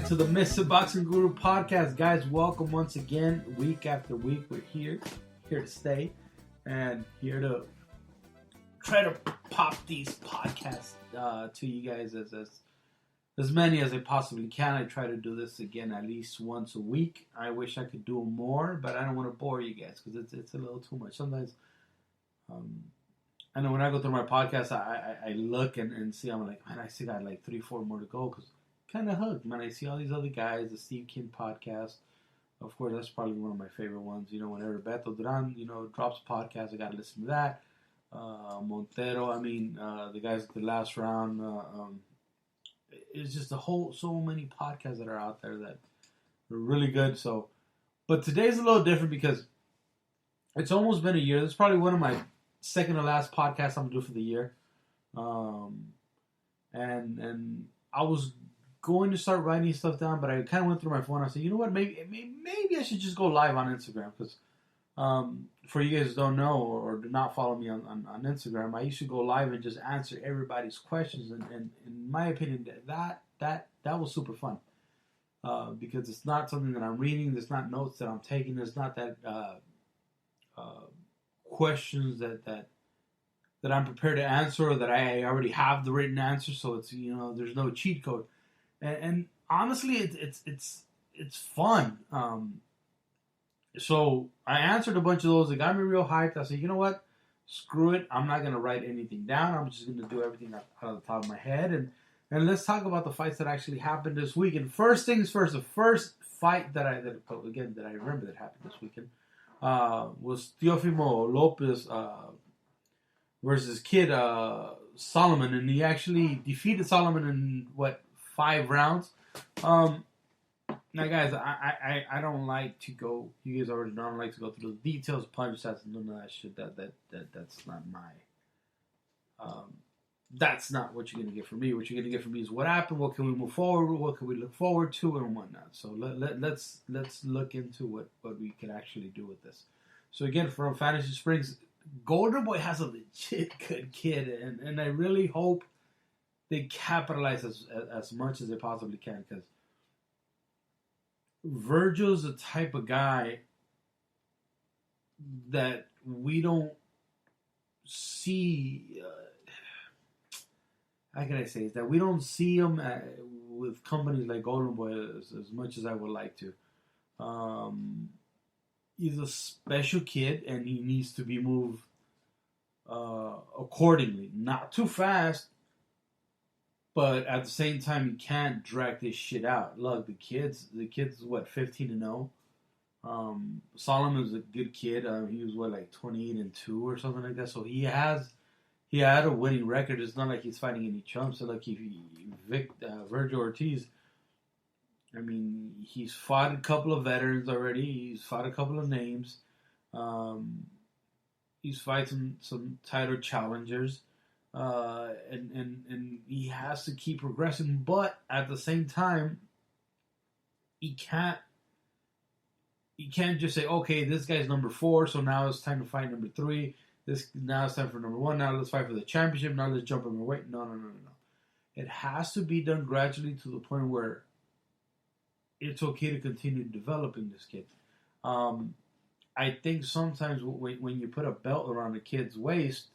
to the Mr. Boxing Guru podcast. Guys, welcome once again. Week after week, we're here to stay, and here to try to pop these podcasts to you guys as many as I possibly can. I try to do this again at least once a week. I wish I could do more, but I don't want to bore you guys because it's a little too much. Sometimes, I know when I go through my podcast, I look and see, I'm like, man, I still got like 3-4 more to go because kind of hooked, man. I see all these other guys, the Steve King podcast. Of course, that's probably one of my favorite ones. You know, whenever Beto Duran, drops a podcast, I got to listen to that. Montero, the guys at the last round. It's just so many podcasts that are out there that are really good. So, but today's a little different because it's almost been a year. This is probably one of my second to last podcasts I'm going to do for the year. And I was going to start writing stuff down, but I kind of went through my phone. I said, you know what, maybe I should just go live on Instagram because for you guys who don't know or do not follow me on Instagram, I used to go live and just answer everybody's questions, and in my opinion, that was super fun because it's not something that I'm reading, there's not notes that I'm taking, there's not that questions that I'm prepared to answer or that I already have the written answer, so it's there's no cheat code. And honestly, it's fun. So I answered a bunch of those. It got me real hyped. I said, you know what? Screw it. I'm not going to write anything down. I'm just going to do everything out of the top of my head. And let's talk about the fights that actually happened this week. And first things first, the first fight that I remember that happened this weekend was Teofimo Lopez versus Kid Solomon. And he actually defeated Solomon in, 5 rounds. Now, guys, I don't like to go. You guys already know I don't like to go through the details, punch stats, and none of that shit. That's not my. That's not what you're gonna get from me. What you're gonna get from me is what happened. What can we move forward? What can we look forward to, and whatnot. So let's look into what we can actually do with this. So again, from Fantasy Springs, Golden Boy has a legit good kid, and I really hope they capitalize as much as they possibly can, because Virgil's the type of guy that we don't see. How can I say is that we don't see him with companies like Golden Boy as much as I would like to. He's a special kid, and he needs to be moved accordingly. Not too fast, but at the same time, you can't drag this shit out. Look, the kid's 15-0. Solomon's a good kid. He was 28-2 or something like that. So he had a winning record. It's not like he's fighting any chumps. So like Virgil Ortiz, he's fought a couple of veterans already. He's fought a couple of names. He's fighting some title challengers. And he has to keep progressing, but at the same time, he can't just say, okay, this guy's number 4, so now it's time to fight number 3. Now it's time for number 1. Now let's fight for the championship. Now let's jump in my weight. No. It has to be done gradually to the point where it's okay to continue developing this kid. I think sometimes when you put a belt around a kid's waist,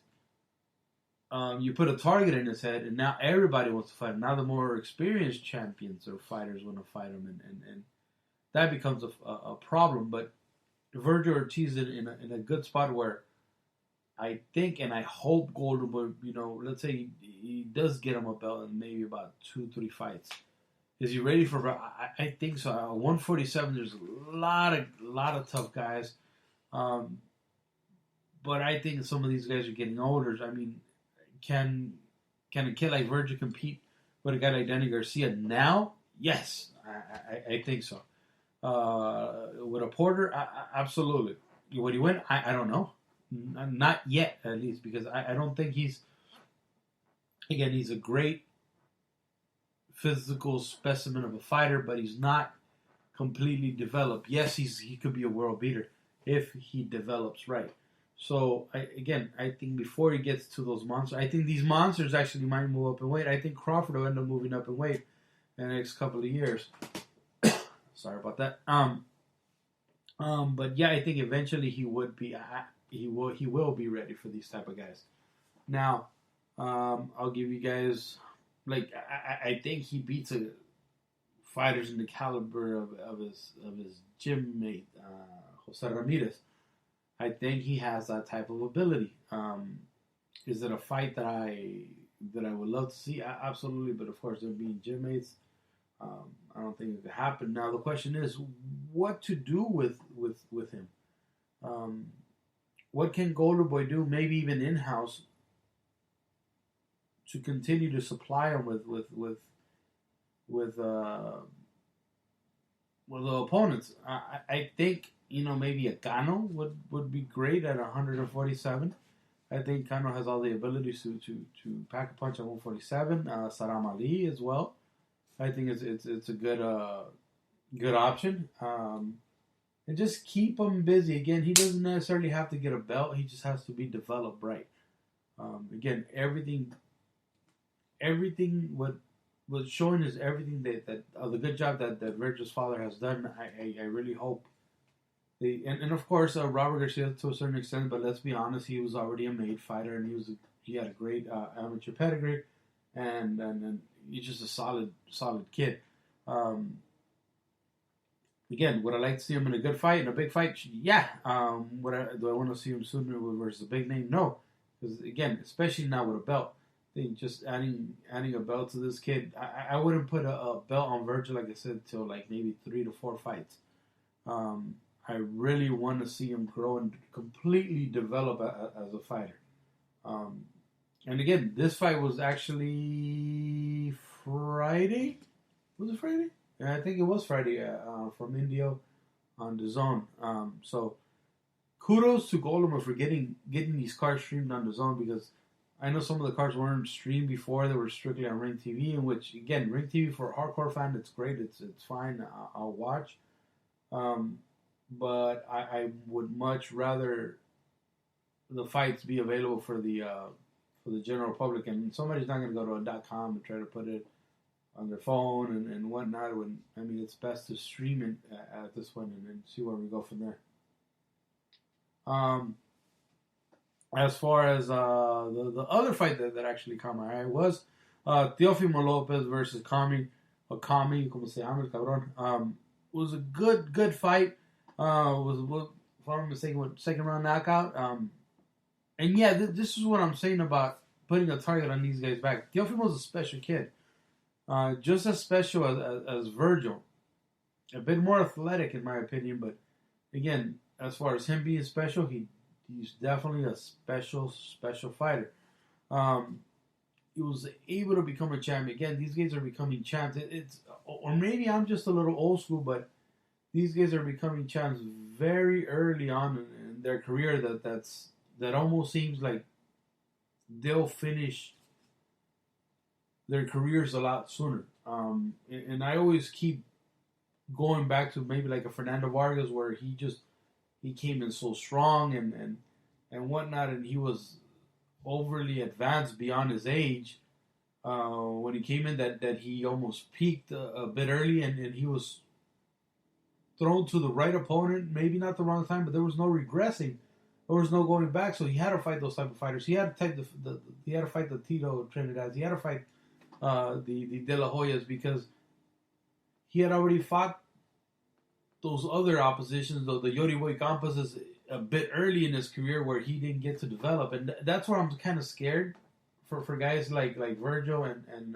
you put a target in his head, and now everybody wants to fight him. Now the more experienced champions or fighters want to fight him, and that becomes a problem. But Virgil Ortiz in a good spot where I think and I hope Golden Boy, let's say he does get him a belt in maybe about 2-3 fights. Is he ready for? I think so. 147. There's a lot of tough guys, but I think some of these guys are getting older. Can a kid like Virgil compete with a guy like Danny Garcia now? Yes, I think so. With a Porter, absolutely. Would he win? I don't know. Not yet, at least, because I don't think he's a great physical specimen of a fighter, but he's not completely developed. Yes, he could be a world beater if he develops right. So, I think before he gets to those monsters, I think these monsters actually might move up in weight. I think Crawford will end up moving up in weight in the next couple of years. Sorry about that. But yeah, I think eventually he would be. He will be ready for these type of guys. Now, I'll give you guys like I think he beats fighters in the caliber of his gym mate, Jose Ramirez. I think he has that type of ability. Is it a fight that I would love to see? Absolutely, but of course, they're being gym mates. I don't think it could happen. Now the question is, what to do with him? What can Golden Boy do? Maybe even in house to continue to supply him with the opponents. I think maybe a Cano would be great at 147. I think Cano has all the abilities to pack a punch at 147. Saram Ali as well. I think it's a good option. And just keep him busy. Again, he doesn't necessarily have to get a belt. He just has to be developed right. Again, everything what was showing is everything that the good job that Virgil's father has done. I really hope. And of course, Robert Garcia to a certain extent, but let's be honest, he was already a made fighter, and he had a great amateur pedigree, and he's just a solid kid. Again, would I like to see him in a good fight, in a big fight? Yeah. Do I want to see him sooner versus a big name? No, because again, especially now with a belt, I think just adding a belt to this kid, I wouldn't put a belt on Virgil, like I said, till like maybe 3 to 4 fights. I really want to see him grow and completely develop as a fighter. And again, this fight was actually Friday. Was it Friday? Yeah, I think it was Friday from Indio on the Zone. So kudos to Golema for getting these cards streamed on the Zone, because I know some of the cards weren't streamed before; they were strictly on Ring TV. In which, again, Ring TV for a hardcore fan, it's great. It's fine. I'll watch. But I would much rather the fights be available for the general public, and somebody's not going to go to a .com and try to put it on their phone and whatnot. It's best to stream it at this point and see where we go from there. As far as the other fight that actually caught my eye was Teofimo Lopez versus Kami, como se llama el cabrón. Was a good fight. Was if I'm mistaken, second round knockout. And yeah, this is what I'm saying about putting a target on these guys' back. Teofimo's a special kid. Just as special as Virgil. A bit more athletic, in my opinion, but again, as far as him being special, he's definitely a special fighter. He was able to become a champion. Again, these guys are becoming champs. Or maybe I'm just a little old school, but these guys are becoming champs very early on in their career. That almost seems like they'll finish their careers a lot sooner. And I always keep going back to maybe like a Fernando Vargas, where he came in so strong and whatnot, and he was overly advanced beyond his age when he came in. That he almost peaked a bit early, and he was thrown to the right opponent, maybe not the wrong time, but there was no regressing. There was no going back, so he had to fight those type of fighters. He had to fight the Tito Trinidad. He had to fight the De La Hoyas, because he had already fought those other oppositions, though the Yori Boy Campos, a bit early in his career where he didn't get to develop, and that's where I'm kind of scared for guys like Virgil and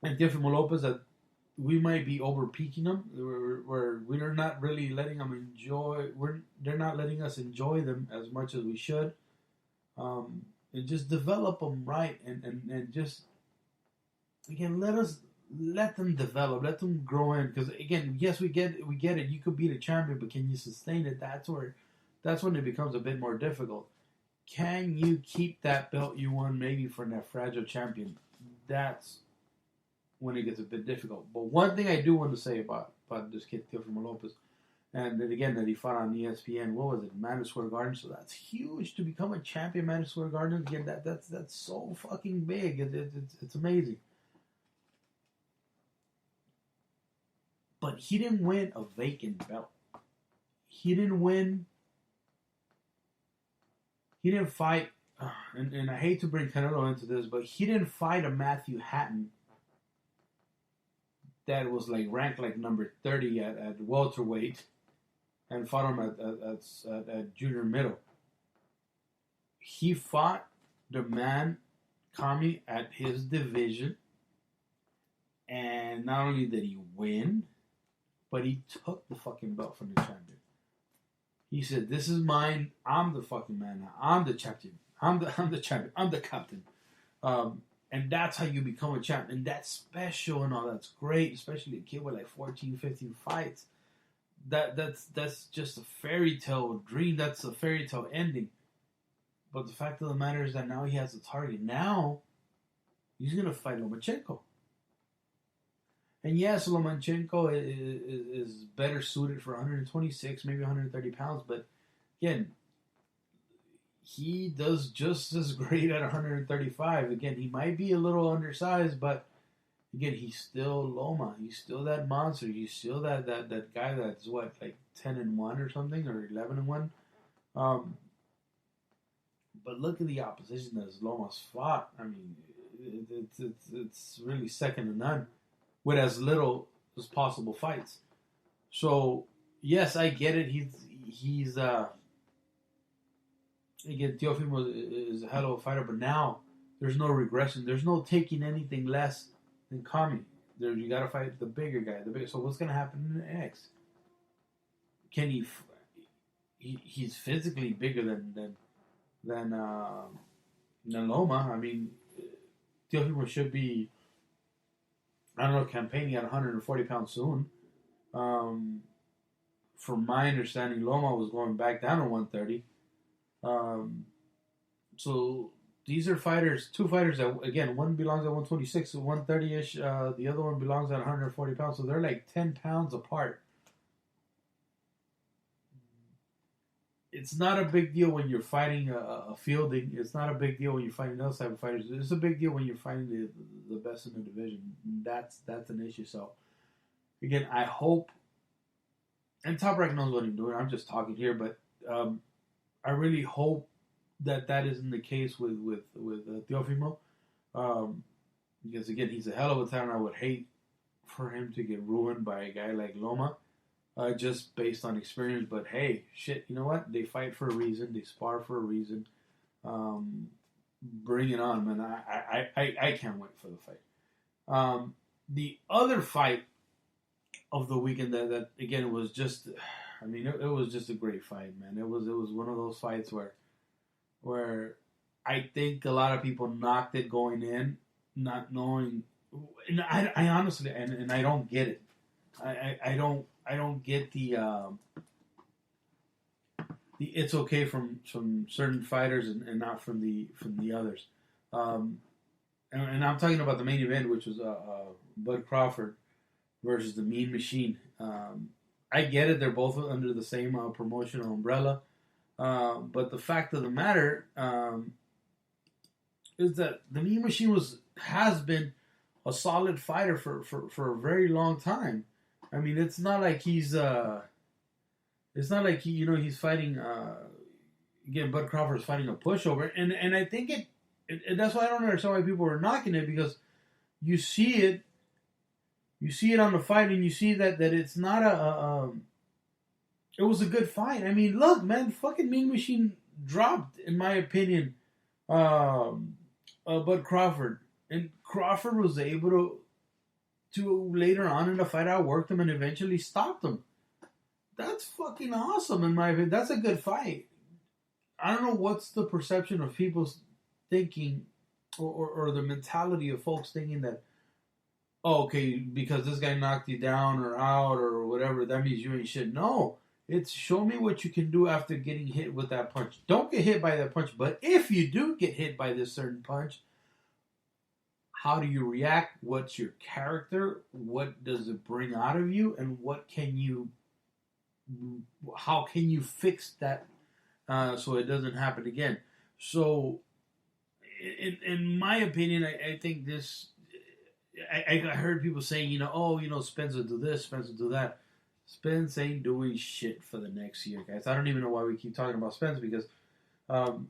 Teofimo Lopez, that we might be over peaking them. We're not really letting them enjoy. They're not letting us enjoy them as much as we should. And just develop them right, and just again let them develop, let them grow in. Because again, yes, we get it. You could be the champion, but can you sustain it? That's when it becomes a bit more difficult. Can you keep that belt you won maybe from that fragile champion? That's when it gets a bit difficult. But one thing I do want to say about this kid, Teofimo Lopez, and then again that he fought on ESPN, what was it, Madison Square Garden? So that's huge to become a champion, Madison Square Garden. Again, that's so fucking big. It's amazing. But he didn't win a vacant belt. He didn't win. He didn't fight. And I hate to bring Canelo into this, but he didn't fight a Matthew Hatton that was like ranked like number 30 at welterweight and fought him at junior middle. He fought the man, Kami, at his division, and not only did he win, but he took the fucking belt from the champion. He said, "This is mine. I'm the fucking man now. I'm the champion. I'm the champion. I'm the captain." And that's how you become a champion. And that's special and all. That's great, especially a kid with like 14, 15 fights. That's just a fairy tale dream. That's a fairy tale ending. But the fact of the matter is that now he has a target. Now he's gonna fight Lomachenko. And yes, Lomachenko is better suited for 126, maybe 130 pounds. But again, he does just as great at 135. Again, he might be a little undersized, but again, he's still Loma. He's still that monster. He's still that guy that's what, like 10-1 or something, or 11-1. But look at the opposition that Loma's fought. I mean, it's really second to none with as little as possible fights. So yes, I get it. He's again, Teofimo is a hell of a fighter, but now there's no regression. There's no taking anything less than Kami. You got to fight the bigger guy. So what's going to happen in the X? Can he's physically bigger than Loma. I mean, Teofimo should be, I don't know, campaigning at 140 pounds soon. From my understanding, Loma was going back down to 130. So these are fighters, two fighters that, again, one belongs at 126 to 130-ish. The other one belongs at 140 pounds. So they're like 10 pounds apart. It's not a big deal when you're fighting a fielding. It's not a big deal when you're fighting those type of fighters. It's a big deal when you're fighting the best in the division. That's an issue. So again, I hope, and Top Rank knows what he's doing. I'm just talking here, but I really hope that isn't the case with Teofimo, because again, he's a hell of a talent. I would hate for him to get ruined by a guy like Loma, just based on experience. But hey, shit, you know what? They fight for a reason. They spar for a reason. Bring it on, man! I can't wait for the fight. The other fight of the weekend that again was just. I mean, it was just a great fight, man. It was one of those fights where I think a lot of people knocked it going in, not knowing. And I honestly, and I don't get it. I don't get the it's okay from certain fighters and not from the others. And I'm talking about the main event, which was Bud Crawford versus the Mean Machine. I get it; they're both under the same promotional umbrella. But the fact of the matter is that the Mean Machine has been a solid fighter for a very long time. I mean, it's not like he's he's fighting. Again, Bud Crawford is fighting a pushover, and I think it that's why I don't understand why people are knocking it, because you see it. You see it on the fight, and you see that it's not it was a good fight. I mean, look, man, fucking Mean Machine dropped, in my opinion, Bud Crawford. And Crawford was able to later on in the fight outwork him and eventually stopped him. That's fucking awesome, in my opinion. That's a good fight. I don't know what's the perception of people's thinking or the mentality of folks thinking that, oh, okay, because this guy knocked you down or out or whatever, that means you ain't shit. No, it's show me what you can do after getting hit with that punch. Don't get hit by that punch, but if you do get hit by this certain punch, how do you react? What's your character? What does it bring out of you? And how can you fix that so it doesn't happen again? So, in my opinion, I think this I heard people saying, Spence will do this, Spence will do that. Spence ain't doing shit for the next year, guys. I don't even know why we keep talking about Spence because, um,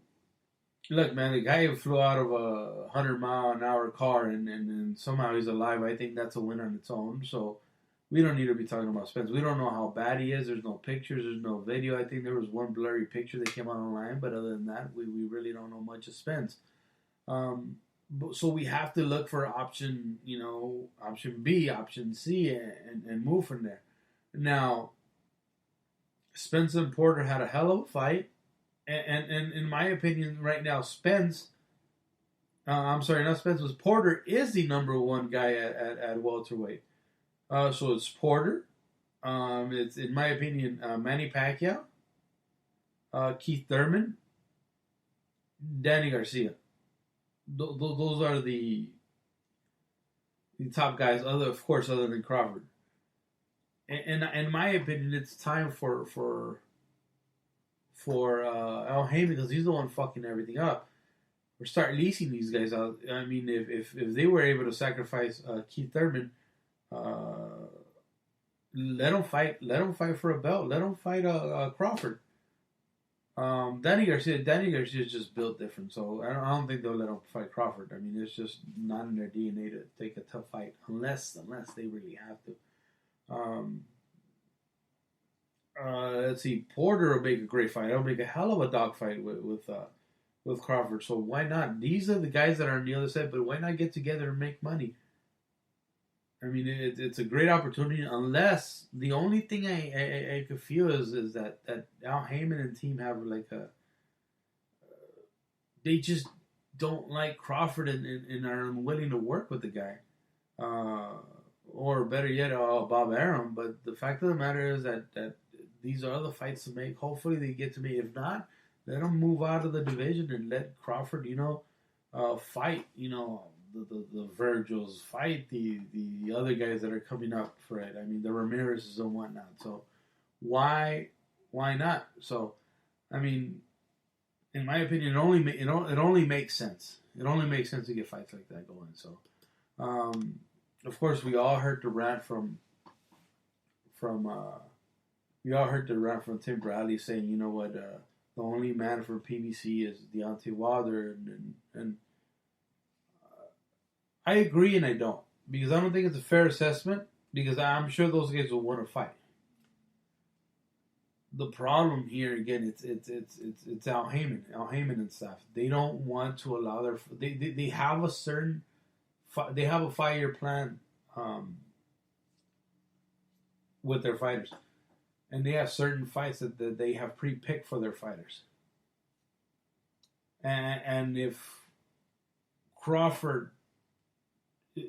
look, man, the guy flew out of a 100-mile-an-hour car and somehow he's alive. I think that's a win on its own. So we don't need to be talking about Spence. We don't know how bad he is. There's no pictures. There's no video. I think there was one blurry picture that came out online, but other than that, we really don't know much of Spence. So we have to look for option B, option C, and move from there. Now, Spence and Porter had a hell of a fight, and in my opinion, right now, I'm sorry, not Spence, was Porter is the number one guy at welterweight. So it's Porter. It's in my opinion Manny Pacquiao, Keith Thurman, Danny Garcia. Those are the top guys. Other than Crawford. And in my opinion, it's time for Al Haymon because he's the one fucking everything up. Or start leasing these guys out. I mean, if they were able to sacrifice Keith Thurman, let him fight. Let him fight for a belt. Let him fight Crawford. Danny Garcia is just built different, so I don't think they'll let him fight Crawford. I mean, it's just not in their DNA to take a tough fight unless they really have to. Let's see, Porter will make a great fight. He'll make a hell of a dog fight with Crawford. So why not? These are the guys that are on the other side, but why not get together and make money? I mean, it's a great opportunity. Unless the only thing I could feel is that Al Haymon and team have like they just don't like Crawford and are unwilling to work with the guy, or better yet, Bob Arum. But the fact of the matter is that these are the fights to make. Hopefully, they get to me. If not, let them move out of the division and let Crawford, fight. The Virgils, fight the other guys that are coming up for it. I mean, the Ramirez's and whatnot. So why not? So, I mean, in my opinion, it only makes sense. It only makes sense to get fights like that going. So, of course, we all heard the rant from Tim Bradley saying, you know what, the only man for PBC is Deontay Wilder, and I agree and I don't, because I don't think it's a fair assessment, because I'm sure those guys will want to fight. The problem here again, it's Al Haymon and stuff. They don't want to allow they have a certain 5-year plan with their fighters, and they have certain fights that they have pre-picked for their fighters. And if Crawford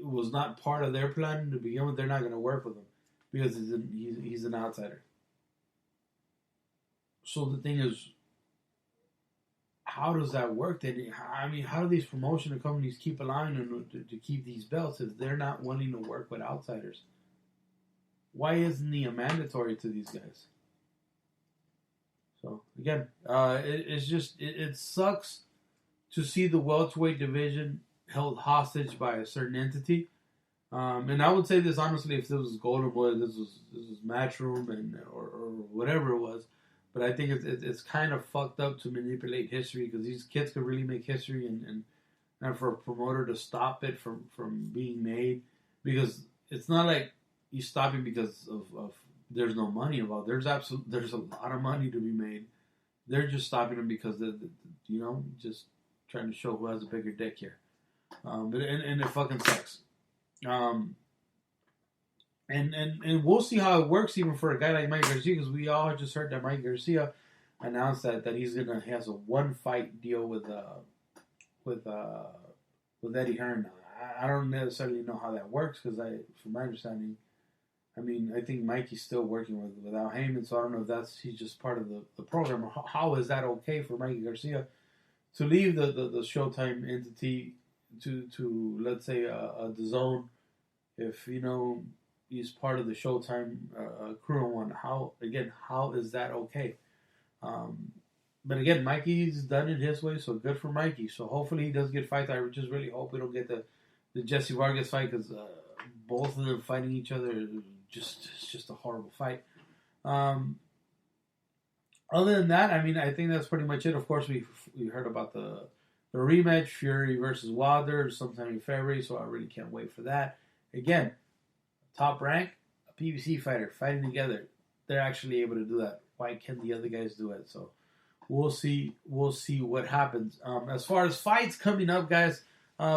was not part of their plan to begin with, they're not going to work with him because he's an outsider. So the thing is, how does that work? I mean, how do these promotional companies keep allowing them to keep these belts if they're not willing to work with outsiders? Why isn't he a mandatory to these guys? So again, it sucks to see the welterweight division held hostage by a certain entity, and I would say this honestly: if this was Golden Boy, this was Matchroom, or whatever it was. But I think it's kind of fucked up to manipulate history, because these kids could really make history, and for a promoter to stop it from being made, because it's not like you stop it because of there's no money involved. There's a lot of money to be made. They're just stopping them because just trying to show who has a bigger dick here. But it fucking sucks. And we'll see how it works even for a guy like Mike Garcia, because we all just heard that Mike Garcia announced that he has a 1-fight deal with Eddie Hearn. I don't necessarily know how that works, because from my understanding, I mean, I think Mikey's still working with Al Haymon, so I don't know if he's just part of the program, or how is that okay for Mikey Garcia to leave the Showtime entity to let's say the DAZN, if he's part of the Showtime crew and one. How is that okay? But again, Mikey's done it his way, so good for Mikey. So hopefully he does get fights. I just really hope we don't get the the Jesse Vargas fight because both of them fighting each other. It's just a horrible fight. Um, Other than that, I mean, I think that's pretty much it. Of course, we heard about the rematch, Fury versus Wilder, sometime in February. So I really can't wait for that. Again, top rank, a PBC fighter fighting together. They're actually able to do that. Why can't the other guys do it? So we'll see. We'll see what happens. As far as fights coming up, guys,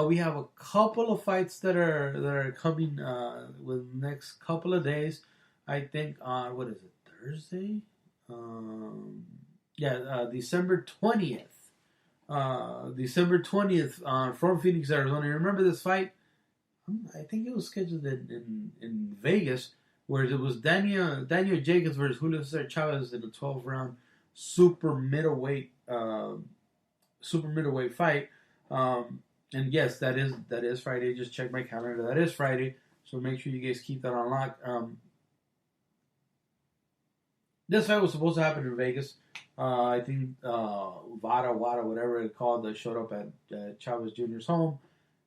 we have a couple of fights that are coming within the next couple of days. I think on what is it, Thursday? December 20th. December 20th from Phoenix, Arizona. Remember this fight? I think it was scheduled in Vegas, where it was Daniel Jacobs versus Julio Cesar Chavez in a 12-round super middleweight fight. And yes, that is Friday. Just check my calendar. That is Friday. So make sure you guys keep that on lock. This fight was supposed to happen in Vegas. I think Wada, whatever it's called, showed up at Chavez Jr.'s home,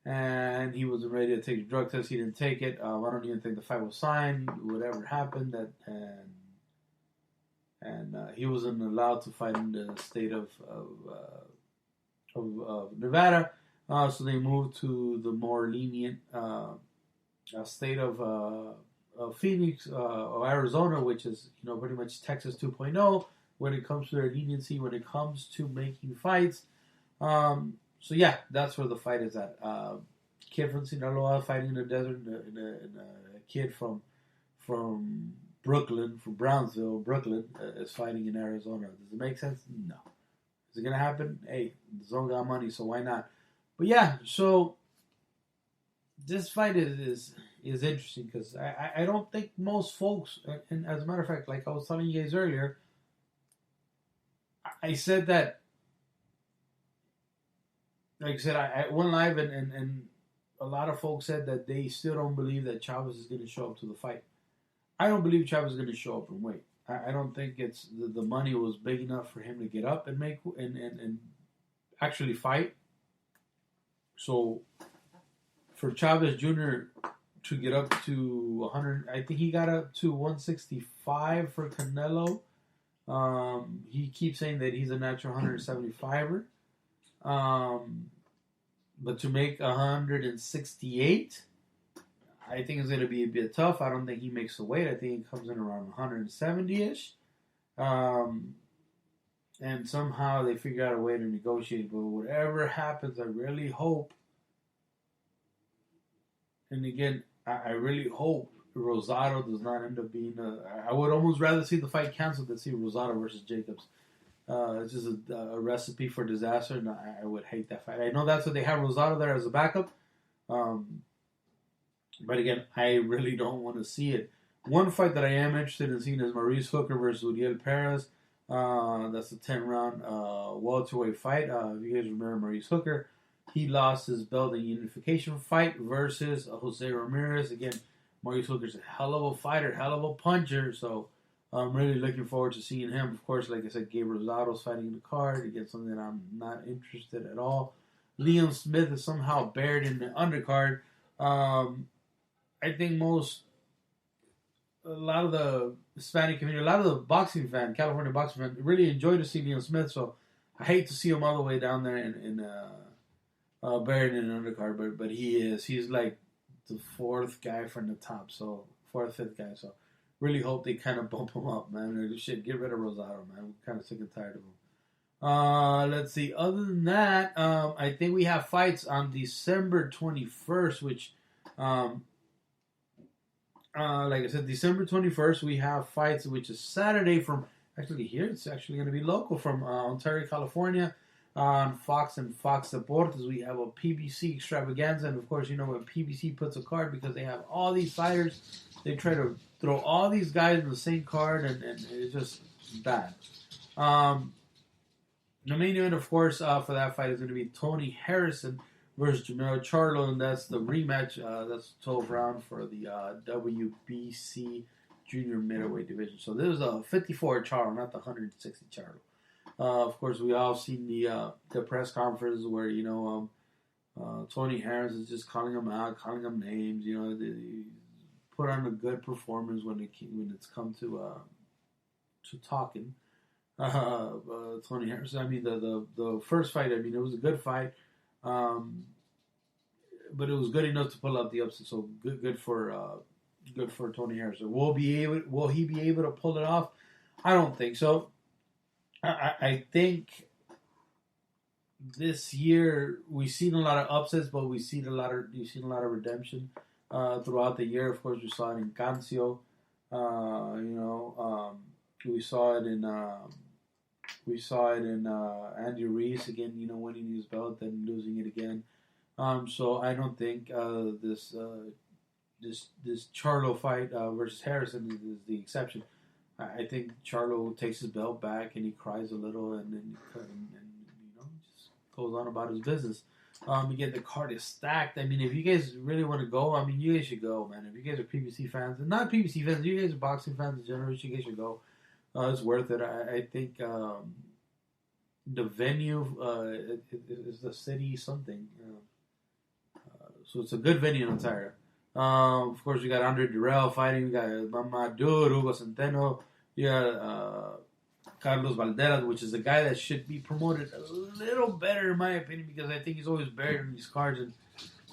and he was ready to take a drug test. He didn't take it. I don't even think the fight was signed. Whatever happened, and he wasn't allowed to fight in the state of Nevada. So they moved to the more lenient state of Phoenix or Arizona, which is pretty much Texas 2.0 when it comes to their leniency, when it comes to making fights. So yeah, that's where the fight is at. Kid from Sinaloa fighting in the desert, and a kid from Brooklyn, from Brownsville, Brooklyn, is fighting in Arizona. Does it make sense? No. Is it gonna happen? Hey, the zone got money, so why not? But yeah, so this fight is interesting because I don't think most folks, and as a matter of fact, like I was telling you guys earlier, I said that, like I said, I went live and a lot of folks said that they still don't believe that Chavez is going to show up to the fight. I don't believe Chavez is going to show up and wait. I don't think it's the money was big enough for him to get up and make and actually fight. So for Chavez Jr. to get up to 100, I think he got up to 165 for Canelo. He keeps saying that he's a natural 175er. But to make 168, I think it's going to be a bit tough. I don't think he makes the weight. I think he comes in around 170-ish. And somehow they figure out a way to negotiate. But whatever happens, I really hope. And again, I really hope Rosado does not end up being I would almost rather see the fight canceled than see Rosado versus Jacobs. It's just a recipe for disaster, and I would hate that fight. I know that's what they have Rosado there as a backup. But again, I really don't want to see it. One fight that I am interested in seeing is Maurice Hooker versus Uriel Perez. That's a 10-round welterweight fight. If you guys remember Maurice Hooker, he lost his belt in unification fight versus Jose Ramirez. Again, Maurice Hooker's a hell of a fighter, hell of a puncher. So I'm really looking forward to seeing him. Of course, like I said, Gabriel Rosado's fighting in the card against something that I'm not interested at all. Liam Smith is somehow buried in the undercard. I think a lot of the Hispanic community, a lot of the boxing fan, California boxing fan, really enjoy to see Liam Smith. So I hate to see him all the way down there in buried in an undercard, but he's like the fourth guy from the top, so fifth guy. So really hope they kind of bump him up, man. Shit, get rid of Rosado, man. I'm kind of sick and tired of him. Let's see. Other than that, I think we have fights on December 21st, which, like I said, December 21st, we have fights, which is Saturday from, actually here, it's actually going to be local from Ontario, California. On Fox and Fox Deportes, we have a PBC extravaganza, and of course, when PBC puts a card, because they have all these fighters, they try to throw all these guys in the same card, and it's just bad. The main event, of course, for that fight is going to be Tony Harrison versus Jamel Charlo, and that's the rematch. That's 12th round for the WBC junior middleweight division. So this is a 54 Charlo, not the 160 Charlo. Of course, we all seen the press conference where Tony Harris is just calling him out, calling him names. You know, they put on a good performance when it's come to talking. Tony Harris. I mean, the first fight. I mean, it was a good fight, but it was good enough to pull out the upset. So good for Tony Harris. Will he be able to pull it off? I don't think so. I think this year we've seen a lot of upsets, but you've seen a lot of redemption throughout the year. Of course, we saw it in Cancio. We saw it in Andy Ruiz again. You know, winning his belt then losing it again. So I don't think this Charlo fight versus Harrison is the exception. I think Charlo takes his belt back and he cries a little and just goes on about his business. Again, the card is stacked. I mean, if you guys really want to go, I mean, you guys should go, man. If you guys are PBC fans, and not PBC fans, you guys are boxing fans in general, you guys should go. It's worth it. I think the venue is the city something. So it's a good venue in Ontario. Of course, we got Andre Durrell fighting. We got Mama Dude, Hugo Centeno. You got Carlos Valderas, which is a guy that should be promoted a little better, in my opinion, because I think he's always buried in these cards. And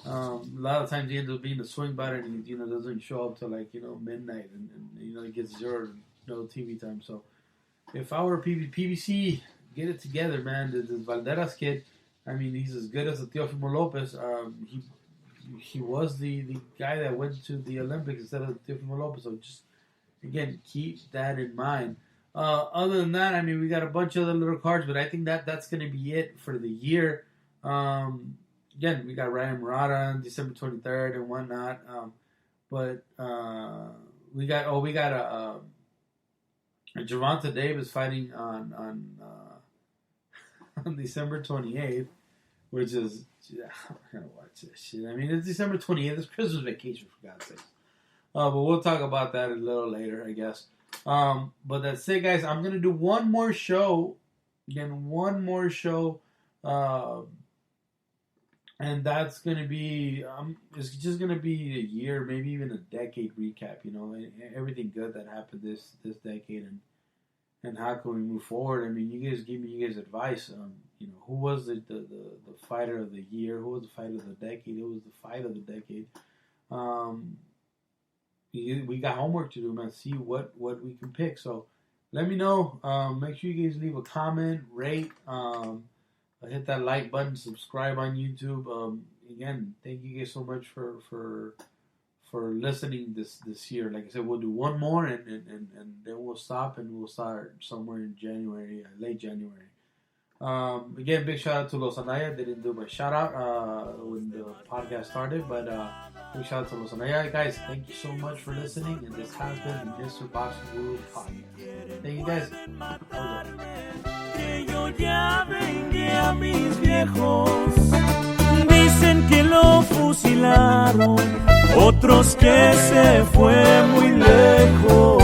a lot of times he ends up being a swing batter and he doesn't show up till midnight. And he gets zero TV time. So if I were PBC, get it together, man. This Valderas kid, I mean, he's as good as the Teofimo Lopez. He was the guy that went to the Olympics instead of Teofimo Lopez. So just, again, keep that in mind. Other than that, I mean, we got a bunch of other little cards, but I think that's going to be it for the year. Again, we got Ryan Murata on December 23rd and whatnot. But we got Gervonta Davis fighting on December 28th, which is, I'm going to watch this shit. I mean, it's December 28th. It's Christmas vacation, for God's sake. But we'll talk about that a little later, I guess. But that's it, guys. I'm going to do one more show. Again, one more show. And that's going to be, it's just going to be a year, maybe even a decade recap, everything good that happened this decade and how can we move forward. I mean, you guys give me advice. Who was the fighter of the year? Who was the fighter of the decade? Who was the fight of the decade? We got homework to do, man. See what we can pick. So let me know. Make sure you guys leave a comment, rate, hit that like button, subscribe on YouTube. Again, thank you guys so much for listening this year. Like I said, we'll do one more and then we'll stop and we'll start somewhere in January, late January. Again, big shout out to Los Anaya. They didn't do my shout out when the podcast started, but big shout out to Los Anaya. Guys, thank you so much for listening, and this has been the Mr. Boxing Guru podcast. Thank you, guys. Que yo ya vengué a mis viejos, dicen que lo fusilaron, otros que se fue muy lejos.